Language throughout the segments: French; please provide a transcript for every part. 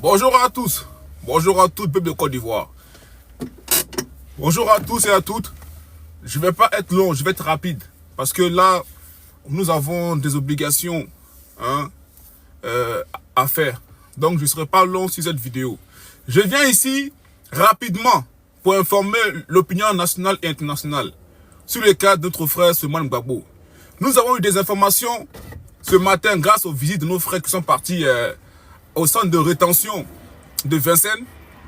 Bonjour à tous. Bonjour à tout le peuple de Côte d'Ivoire. Bonjour à tous et à toutes. Je ne vais pas être long, je vais être rapide. Parce que là, nous avons des obligations à faire. Donc, je ne serai pas long sur cette vidéo. Je viens ici rapidement pour informer l'opinion nationale et internationale sur le cas de notre frère Souleymane Gbagbo. Nous avons eu des informations ce matin grâce aux visites de nos frères qui sont partis au centre de rétention de Vincennes.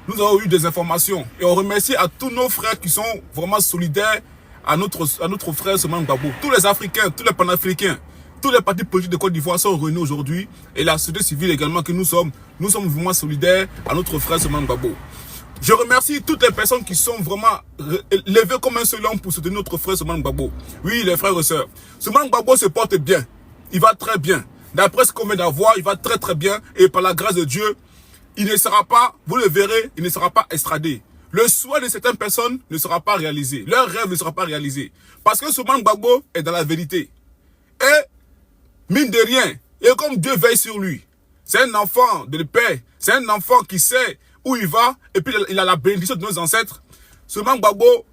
Nous avons eu des informations et on remercie à tous nos frères qui sont vraiment solidaires à notre frère Souleymane Gbagbo. Tous les Africains, tous les Panafricains, tous les partis politiques de Côte d'Ivoire sont réunis aujourd'hui et la société civile également que nous sommes vraiment solidaires à notre frère Souleymane Gbagbo. Je remercie toutes les personnes qui sont vraiment levées comme un seul homme pour soutenir notre frère Souleymane Gbagbo. Oui, les frères et sœurs. Souleymane Gbagbo se porte bien. Il va très bien. D'après ce qu'on vient d'avoir, il va très très bien. Et par la grâce de Dieu, il ne sera pas, vous le verrez, il ne sera pas extradé. Le souhait de certaines personnes ne sera pas réalisé. Leur rêve ne sera pas réalisé. Parce que Souleymane Gbagbo est dans la vérité. Et, mine de rien, et comme Dieu veille sur lui, c'est un enfant de paix. C'est un enfant qui sait où il va. Et puis il a la bénédiction de nos ancêtres. Souleymane Gbagbo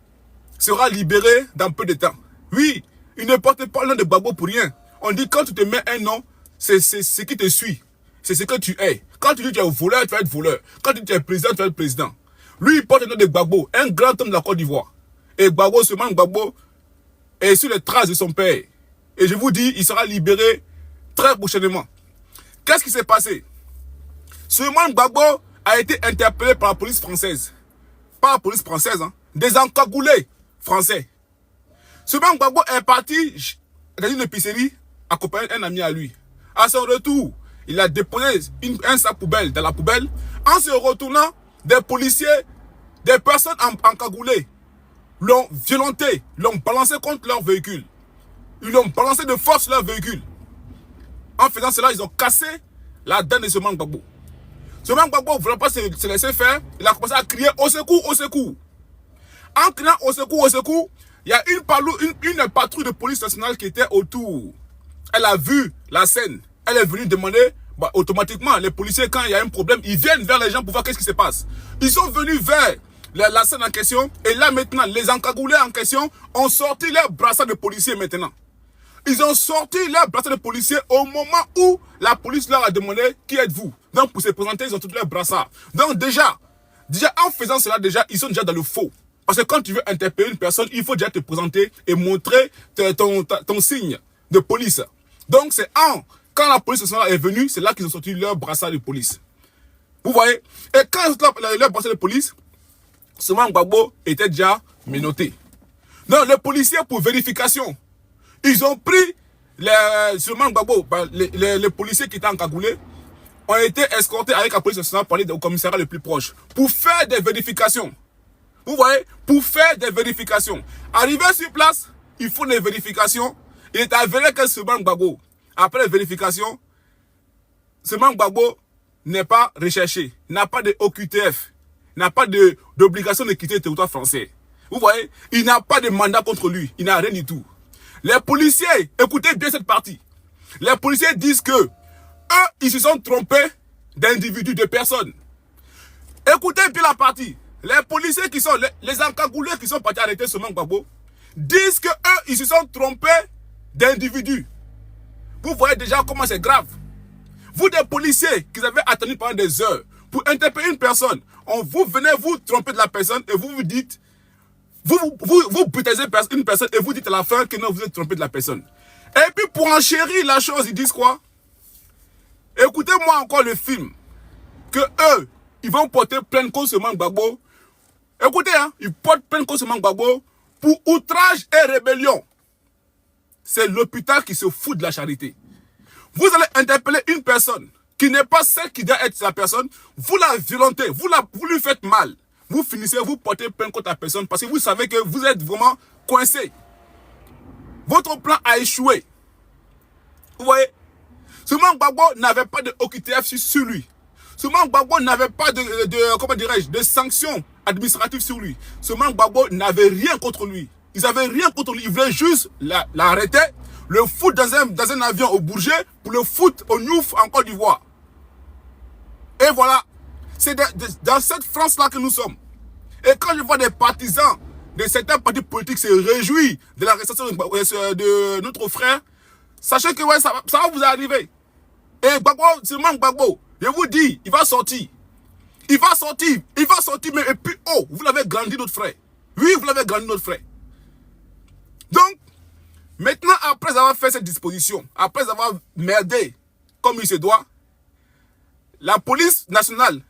sera libéré dans peu de temps. Oui, il ne porte pas le nom de Gbagbo pour rien. On dit quand tu te mets un nom, c'est ce qui te suit. C'est ce que tu es. Quand tu dis que tu es voleur, tu vas être voleur. Quand tu dis que tu es président, tu vas être président. Lui, il porte le nom de Gbagbo, un grand homme de la Côte d'Ivoire. Et Gbagbo, Souleymane Gbagbo, est sur les traces de son père. Et je vous dis, il sera libéré très prochainement. Qu'est-ce qui s'est passé? Souleymane Gbagbo a été interpellé par la police française. Pas la police française, des encagoulés français. Souleymane Gbagbo est parti dans une épicerie accompagné d'un ami à lui. À son retour, il a déposé un sac poubelle dans la poubelle. En se retournant, des policiers, des personnes encagoulées l'ont violenté, l'ont balancé contre leur véhicule. Ils l'ont balancé de force sur leur véhicule. En faisant cela, ils ont cassé la dent de Souleymane Gbagbo. Souleymane Gbagbo ne voulait pas se laisser faire. Il a commencé à crier au secours, au secours. En criant au secours, il y a une patrouille de police nationale qui était autour. Elle a vu la scène. Elle est venue demander, automatiquement, les policiers, quand il y a un problème, ils viennent vers les gens pour voir qu'est-ce qui se passe. Ils sont venus vers la scène en question. Et là, maintenant, les encagoulés en question ont sorti leurs brassards de policiers maintenant. Ils ont sorti leurs brassards de policiers au moment où la police leur a demandé qui êtes-vous. Donc, pour se présenter, ils ont tous leurs brassards. Donc, déjà, en faisant cela, ils sont déjà dans le faux. Parce que quand tu veux interpeller une personne, il faut déjà te présenter et montrer ton signe de police. Donc, quand la police nationale est venue, c'est là qu'ils ont sorti leur brassard de police. Vous voyez? Et quand ils ont sorti leur brassard de police, Souleymane Gbagbo était déjà menotté. Donc, les policiers, pour vérification, ils ont pris Souleymane Gbagbo, les policiers qui étaient encagoulés, ont été escortés avec la police nationale pour aller au commissariat le plus proche, pour faire des vérifications. Vous voyez? Pour faire des vérifications. Arrivé sur place, il faut des vérifications. Il est avéré que Souleymane Gbagbo, après les vérifications, Souleymane Gbagbo n'est pas recherché, n'a pas de OQTF, n'a pas d'obligation de quitter le territoire français. Vous voyez? Il n'a pas de mandat contre lui, il n'a rien du tout. Les policiers, écoutez bien cette partie. Les policiers disent que eux, ils se sont trompés d'individus, de personnes. Écoutez bien la partie. Les policiers qui sont, les encagoulés qui sont partis arrêter Souleymane Gbagbo, disent que eux, ils se sont trompés d'individus. Vous voyez déjà comment c'est grave. Vous, des policiers qui avez attendu pendant des heures pour interpeller une personne, vous venez vous tromper de la personne et vous dites, vous brutalisez une personne et vous dites à la fin que non, vous êtes trompé de la personne. Et puis pour enchérir la chose, ils disent quoi? Écoutez-moi encore le film. Que eux, ils vont porter plainte contre Souleymane Gbagbo. Écoutez, ils portent plainte contre Souleymane Gbagbo pour outrage et rébellion. C'est l'hôpital qui se fout de la charité. Vous allez interpeller une personne qui n'est pas celle qui doit être la personne. Vous la violentez, vous lui faites mal. Vous finissez, vous portez plainte contre la personne parce que vous savez que vous êtes vraiment coincé. Votre plan a échoué. Vous voyez? Souleymane Gbagbo n'avait pas de OQTF sur lui. Souleymane Gbagbo n'avait pas de sanctions administratives sur lui. Souleymane Gbagbo n'avait rien contre lui. Ils n'avaient rien contre lui. Ils voulaient juste l'arrêter, le foutre dans un avion au Bourget pour le foutre au Niouf en Côte d'Ivoire. Et voilà. C'est dans cette France-là que nous sommes. Et quand je vois des partisans de certains partis politiques se réjouir de l'arrestation de notre frère, sachez que ouais, ça va vous arriver. Et Gbagbo, seulement Gbagbo, je vous dis, il va sortir. Il va sortir, mais et puis, oh, vous l'avez grandi notre frère. Oui, vous l'avez grandi notre frère. Donc, maintenant, après avoir fait cette disposition, après avoir merdé comme il se doit, la police nationale,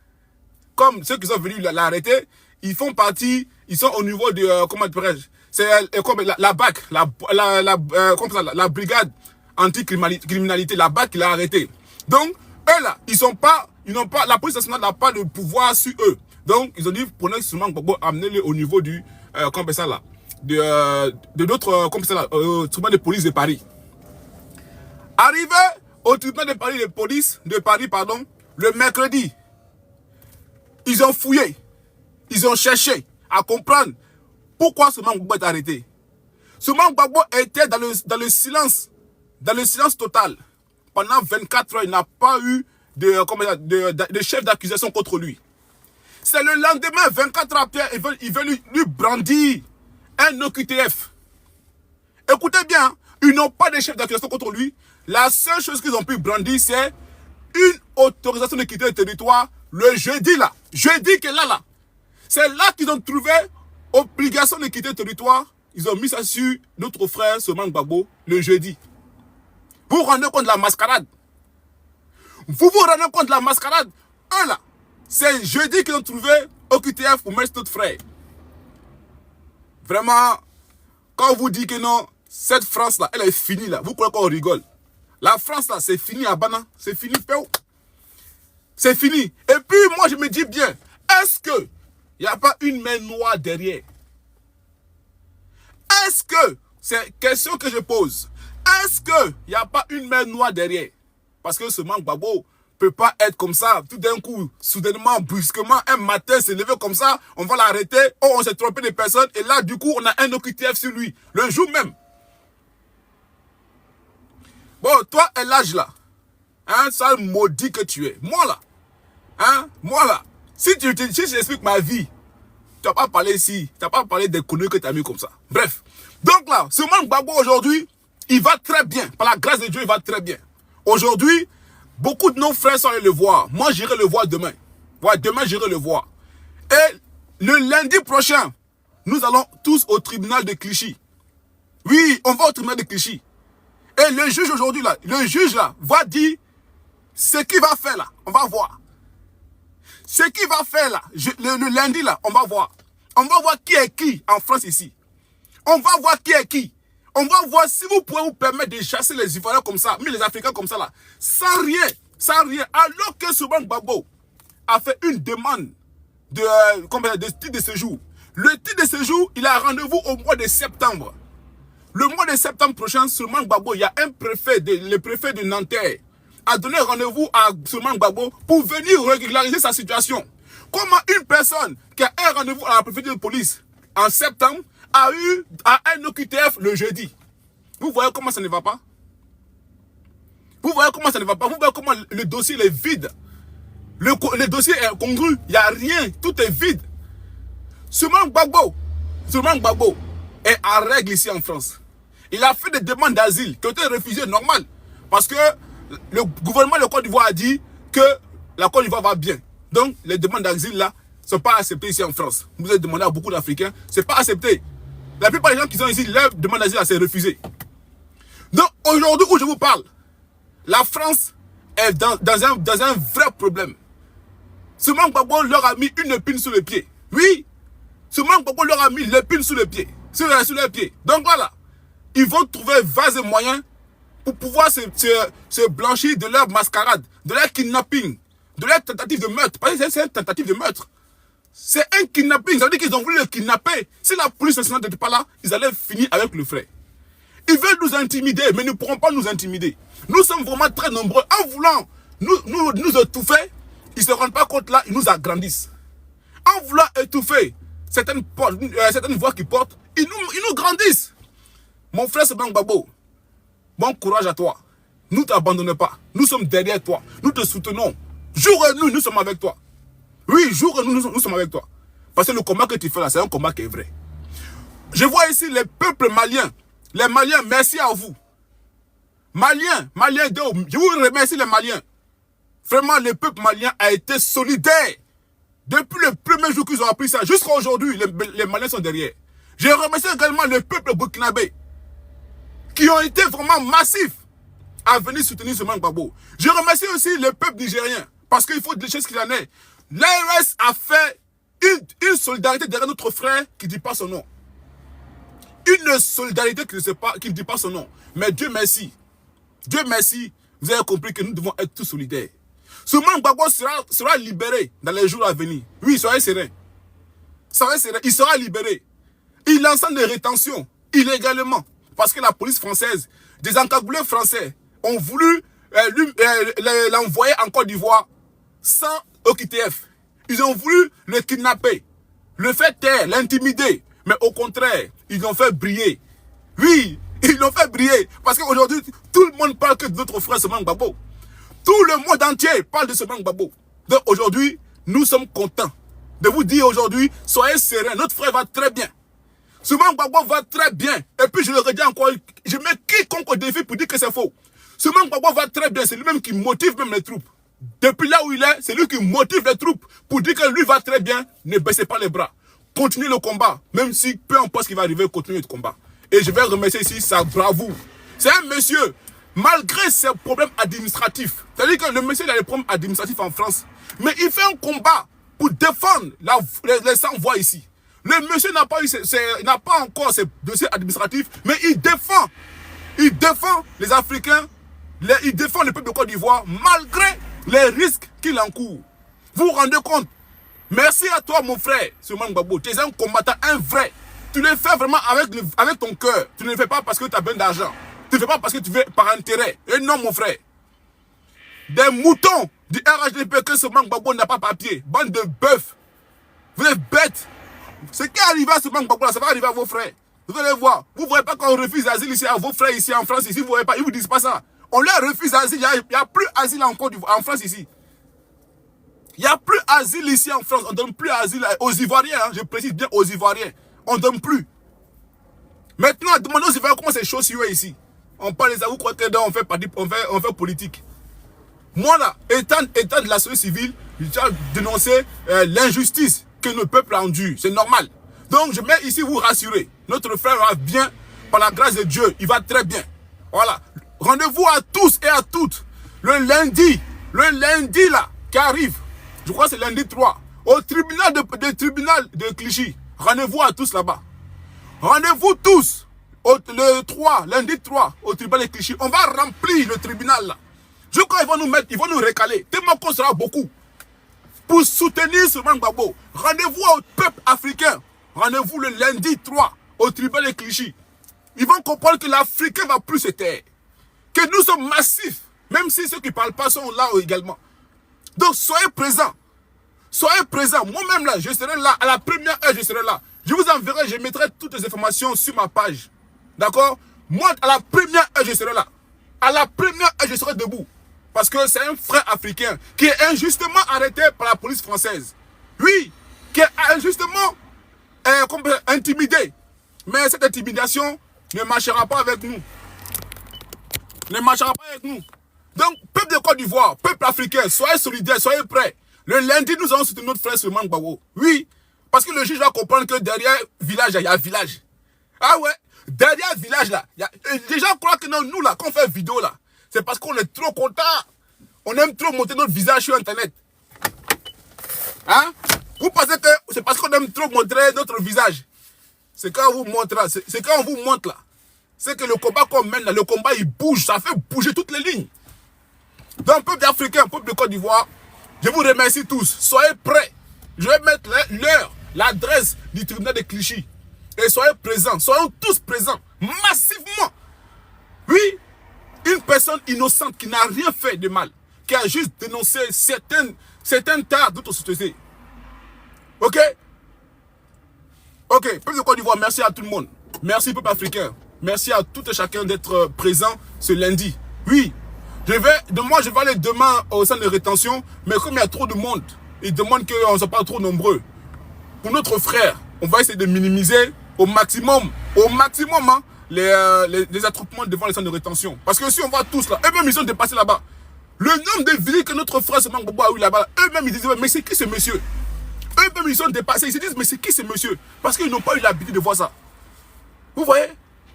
comme ceux qui sont venus l'arrêter, ils font partie, ils sont au niveau de, comment dirais-je, c'est comme la BAC, la brigade anti-criminalité, la BAC qui l'a arrêté. Donc, eux là, la police nationale n'a pas de pouvoir sur eux. Donc, ils ont dit, prenez seulement Gbagbo, amenez-le au niveau du, comme ça là, de d'autres, comme ça là, tribunal de police de Paris. Arrivé au tribunal de Paris, le mercredi, ils ont fouillé, ils ont cherché à comprendre pourquoi ce Gbagbo est arrêté. Ce Gbagbo était dans le silence total. Pendant 24 heures, il n'a pas eu de chef d'accusation contre lui. C'est le lendemain, 24 heures après, ils veulent lui brandir un OQTF. Écoutez bien, ils n'ont pas de chef d'accusation contre lui. La seule chose qu'ils ont pu brandir, c'est une autorisation de quitter le territoire le jeudi là. Jeudi que là. C'est là qu'ils ont trouvé obligation de quitter le territoire. Ils ont mis ça sur notre frère, ce Gbagbo, le jeudi. Vous vous rendez compte de la mascarade? Vous vous rendez compte de la mascarade? Eux là, c'est jeudi qu'ils ont trouvé OQTF pour mettre notre frère. Vraiment, quand on vous dit que non, cette France là, elle est finie là. Vous croyez qu'on rigole? La France là, c'est fini à Bana. C'est fini, Péo. C'est fini. Et puis moi je me dis bien, est-ce que il n'y a pas une main noire derrière? Est-ce que, c'est une question que je pose, est-ce qu'il n'y a pas une main noire derrière? Parce que ce Gbagbo ne peut pas être comme ça, tout d'un coup, soudainement, brusquement, un matin, se lever comme ça, on va l'arrêter, oh, on s'est trompé de personne, et là, du coup, on a un OQTF sur lui, le jour même. Bon, toi, et l'âge là, hein, ça maudit que tu es. Moi là, hein, si j'explique ma vie, tu n'as pas parlé ici, tu n'as pas parlé des conneries que tu as mis comme ça. Bref. Donc là, ce Gbagbo aujourd'hui, il va très bien. Par la grâce de Dieu, il va très bien. Aujourd'hui, beaucoup de nos frères sont allés le voir. Moi, j'irai le voir demain. Ouais, demain, j'irai le voir. Et le lundi prochain, nous allons tous au tribunal de Clichy. Oui, on va au tribunal de Clichy. Et le juge aujourd'hui, là, va dire ce qu'il va faire là. On va voir. Ce qu'il va faire là, le lundi là, on va voir. On va voir qui est qui en France ici. On va voir qui est qui. On va voir si vous pouvez vous permettre de chasser les Ivoiriens comme ça, mais les Africains comme ça là, sans rien. Alors que ce Gbagbo a fait une demande de titre de séjour. Le titre de séjour, il a rendez-vous au mois de septembre. Le mois de septembre prochain, Souleymane Gbagbo, il y a le préfet de Nanterre a donné rendez-vous à Souleymane Gbagbo pour venir régulariser sa situation. Comment une personne qui a un rendez-vous à la préfecture de police en septembre a un OQTF le jeudi? Vous voyez comment ça ne va pas? Vous voyez comment ça ne va pas? Vous voyez comment le dossier est vide? Le dossier est incongru. Il n'y a rien. Tout est vide. Souleymane Gbagbo est en règle ici en France. Il a fait des demandes d'asile qui ont été refusées, normal. Parce que le gouvernement de Côte d'Ivoire a dit que la Côte d'Ivoire va bien. Donc, les demandes d'asile là ne sont pas acceptées ici en France. Vous avez demandé à beaucoup d'Africains, ce n'est pas accepté. La plupart des gens qui sont ici, leur demande d'asile c'est refusé. Donc, aujourd'hui où je vous parle, la France est dans un vrai problème. Souleymane Gbagbo leur a mis une épine sous le pied. Oui, Souleymane Gbagbo leur a mis l'épine sous le pied. Sur les pieds. Donc voilà, ils vont trouver vases et moyens pour pouvoir se blanchir de leur mascarade, de leur kidnapping, de leur tentative de meurtre. Parce que c'est une tentative de meurtre. C'est un kidnapping. Ça veut dire qu'ils ont voulu le kidnapper. Si la police nationale n'était pas là, ils allaient finir avec le frère. Ils veulent nous intimider, mais ils ne pourront pas nous intimider. Nous sommes vraiment très nombreux. En voulant nous étouffer, ils ne se rendent pas compte là, ils nous agrandissent. En voulant étouffer certaines voix qui portent, ils nous grandissent. Mon frère Souleymane Gbagbo, bon courage à toi. Ne t'abandonne pas. Nous sommes derrière toi. Nous te soutenons. Jour et nuit, nous sommes avec toi. Oui, jour que nous sommes avec toi. Parce que le combat que tu fais là, c'est un combat qui est vrai. Je vois ici les peuples maliens. Les Maliens, merci à vous. Maliens, je vous remercie les Maliens. Vraiment, le peuple malien a été solidaire. Depuis le premier jour qu'ils ont appris ça, jusqu'à aujourd'hui, les Maliens sont derrière. Je remercie également le peuple burkinabé, qui ont été vraiment massifs à venir soutenir ce Gbagbo. Je remercie aussi le peuple nigérien, parce qu'il faut dire ce qu'il en est. L'ARS a fait une solidarité derrière notre frère qui ne dit pas son nom. Une solidarité qui ne dit pas son nom. Mais Dieu merci. Dieu merci, vous avez compris que nous devons être tous solidaires. Ce Gbagbo sera libéré dans les jours à venir. Oui, soyez serein. Soyez serein, il sera libéré. Il lance des rétentions, illégalement. Parce que la police française, des encagoulés français, ont voulu l'envoyer en Côte d'Ivoire sans OQTF. Ils ont voulu le kidnapper, le faire taire, l'intimider. Mais au contraire, ils l'ont fait briller. Oui, ils l'ont fait briller. Parce qu'aujourd'hui, tout le monde parle que de notre frère Soumaïla Gbagbo. Tout le monde entier parle de Soumaïla Gbagbo. Donc aujourd'hui, nous sommes contents de vous dire aujourd'hui, soyez sereins, notre frère va très bien. Soumaïla Gbagbo va très bien. Et puis je le redis encore, je mets quiconque au défi pour dire que c'est faux. Soumaïla Gbagbo va très bien, c'est lui-même qui motive même les troupes. Depuis là où il est, c'est lui qui motive les troupes pour dire que lui va très bien. Ne baissez pas les bras. Continuez le combat. Même si peu importe ce qui va arriver, continuez le combat. Et je vais remercier ici sa bravoure. C'est un monsieur, malgré ses problèmes administratifs. C'est-à-dire que le monsieur a des problèmes administratifs en France. Mais il fait un combat pour défendre les sans-voix ici. Le monsieur n'a pas encore ses dossiers administratifs, mais il défend les Africains, il défend le peuple de Côte d'Ivoire, malgré les risques qu'il encourt. Vous vous rendez compte? Merci à toi, mon frère, Soumaïla Gbagbo. Tu es un combattant, un vrai. Tu le fais vraiment avec ton cœur. Tu ne le fais pas parce que tu as besoin d'argent. Tu ne le fais pas parce que tu veux par intérêt. Et non, mon frère. Des moutons du RHDP que Soumaïla Gbagbo n'a pas papier. Bande de bœufs. Vous êtes bêtes. Ce qui est arrivé à Soumaïla Gbagbo, ça va arriver à vos frères. Vous allez voir. Vous ne voyez pas qu'on refuse l'asile ici à vos frères ici en France. Ici, vous ne voyez pas. Ils ne vous disent pas ça. On leur refuse l'asile. Il n'y a plus asile en France ici. Il n'y a plus asile ici en France. On ne donne plus asile aux Ivoiriens. Hein. Je précise bien aux Ivoiriens. On ne donne plus. Maintenant, demandez aux Ivoiriens comment c'est chaud sur eux ici. On parle des avous, on fait politique. Moi là, étant de la société civile, je tiens à dénoncer l'injustice que nos peuples endurent. C'est normal. Donc je mets ici vous rassurer. Notre frère va bien, par la grâce de Dieu. Il va très bien. Voilà. Rendez-vous à tous et à toutes. Le lundi là, qui arrive. Je crois que c'est lundi 3. Au tribunal de Clichy. Rendez-vous à tous là-bas. Rendez-vous tous. Lundi 3, au tribunal de Clichy. On va remplir le tribunal là. Je crois qu'ils vont nous recaler. Tellement qu'on sera beaucoup. Pour soutenir Soumaïla Gbagbo. Rendez-vous au peuple africain. Rendez-vous le lundi 3, au tribunal de Clichy. Ils vont comprendre que l'Africain va plus se taire. Que nous sommes massifs. Même si ceux qui ne parlent pas sont là également. Donc soyez présents. Soyez présents. Moi-même là, je serai là. À la première heure, je serai là. Je vous enverrai, je mettrai toutes les informations sur ma page. D'accord? Moi, à la première heure, je serai là. À la première heure, je serai debout. Parce que c'est un frère africain qui est injustement arrêté par la police française. Oui, qui est injustement intimidé. Mais cette intimidation ne marchera pas avec nous. Ne marchera pas avec nous. Donc, peuple de Côte d'Ivoire, peuple africain, soyez solidaires, soyez prêts. Le lundi, nous allons soutenir notre frère Soumaïla Gbagbo. Oui, parce que le juge va comprendre que derrière village, il y a un village. Ah ouais, derrière village là, les gens croient que non, nous là, quand on fait vidéo là, c'est parce qu'on est trop content. On aime trop monter notre visage sur Internet. Hein? Vous pensez que c'est parce qu'on aime trop montrer notre visage. C'est quand on vous montre là, c'est quand on vous montre là. C'est que le combat qu'on mène là, le combat il bouge, ça fait bouger toutes les lignes. Donc, peuple africain, peuple de Côte d'Ivoire, je vous remercie tous. Soyez prêts. Je vais mettre l'heure, l'adresse du tribunal de Clichy. Et soyez présents. Soyons tous présents. Massivement. Oui, une personne innocente qui n'a rien fait de mal. Qui a juste dénoncé certains tares de notre société. Ok? Ok, peuple de Côte d'Ivoire, merci à tout le monde. Merci, peuple africain. Merci à tout et chacun d'être présent ce lundi. Oui. Moi, je vais aller demain au centre de rétention, mais comme il y a trop de monde, ils demandent qu'on ne soit pas trop nombreux. Pour notre frère, on va essayer de minimiser au maximum hein, les attroupements devant les centres de rétention. Parce que si on va tous là, eux-mêmes ils sont dépassés là-bas. Le nombre de visites que notre frère Souman Gbagbo a eu là-bas, eux-mêmes ils disent, mais c'est qui ce monsieur? Eux-mêmes ils sont dépassés, ils se disent, mais c'est qui ce monsieur? Parce qu'ils n'ont pas eu l'habitude de voir ça. Vous voyez?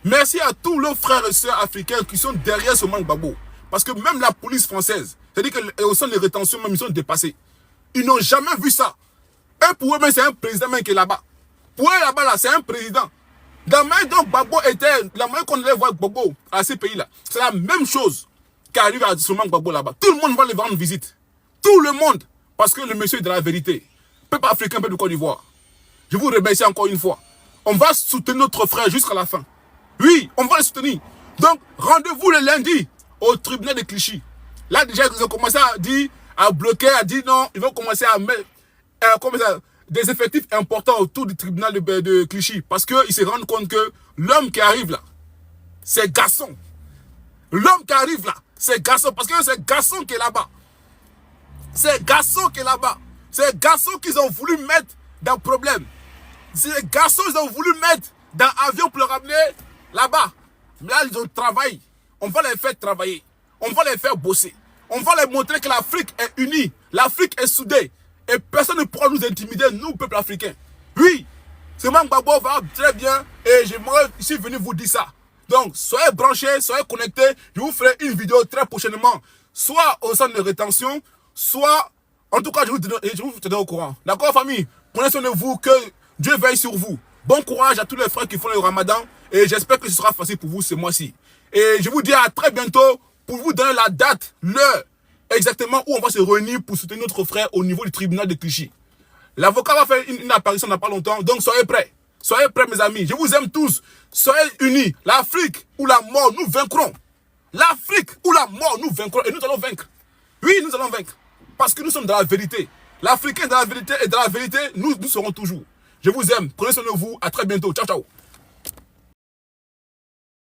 Merci à tous nos frères et sœurs africains qui sont derrière Souman Gbagbo. Parce que même la police française, c'est-à-dire qu'au sein des rétentions, même ils sont dépassés. Ils n'ont jamais vu ça. Et pour eux, c'est un président même qui est là-bas. Pour eux, là-bas, là, c'est un président. La manière dont Gbagbo était, la manière qu'on allait voir Gbagbo à ces pays-là, c'est la même chose qui arrive à Souman Gbagbo là-bas. Tout le monde va les rendre visite. Tout le monde. Parce que le monsieur est de la vérité. Peuple africain, peuple de Côte d'Ivoire. Je vous remercie encore une fois. On va soutenir notre frère jusqu'à la fin. Oui, on va le soutenir. Donc, rendez-vous le lundi au tribunal de Clichy. Là, déjà, ils ont commencé à dire, à bloquer, à dire non, ils vont commencer à mettre des effectifs importants autour du tribunal de Clichy. Parce qu'ils se rendent compte que l'homme qui arrive là, c'est Gasson. L'homme qui arrive là, c'est Gasson. Parce que c'est Gasson qui est là-bas. C'est Gasson qui est là-bas. C'est Gasson qu'ils ont voulu mettre dans le problème. C'est Gasson qu'ils ont voulu mettre dans l'avion pour le ramener là-bas. Là, ils ont travaillé. On va les faire travailler. On va les faire bosser. On va les montrer que l'Afrique est unie. L'Afrique est soudée. Et personne ne pourra nous intimider, nous, peuple africain. Oui, Souman Gbagbo va très bien. Et je suis venu vous dire ça. Donc, soyez branchés, soyez connectés. Je vous ferai une vidéo très prochainement. Soit au centre de rétention, soit... En tout cas, je vous tiendrai au courant. D'accord, famille? Prenez soin de vous, que Dieu veille sur vous. Bon courage à tous les frères qui font le ramadan. Et j'espère que ce sera facile pour vous ce mois-ci. Et je vous dis à très bientôt pour vous donner la date, l'heure, exactement où on va se réunir pour soutenir notre frère au niveau du tribunal de Clichy. L'avocat va faire une apparition dans pas longtemps, donc soyez prêts. Soyez prêts, mes amis. Je vous aime tous. Soyez unis. L'Afrique ou la mort, nous vaincrons. L'Afrique ou la mort, nous vaincrons. Et nous allons vaincre. Oui, nous allons vaincre. Parce que nous sommes dans la vérité. L'Africain est dans la vérité et dans la vérité, nous serons toujours. Je vous aime. Prenez soin de vous. À très bientôt. Ciao, ciao.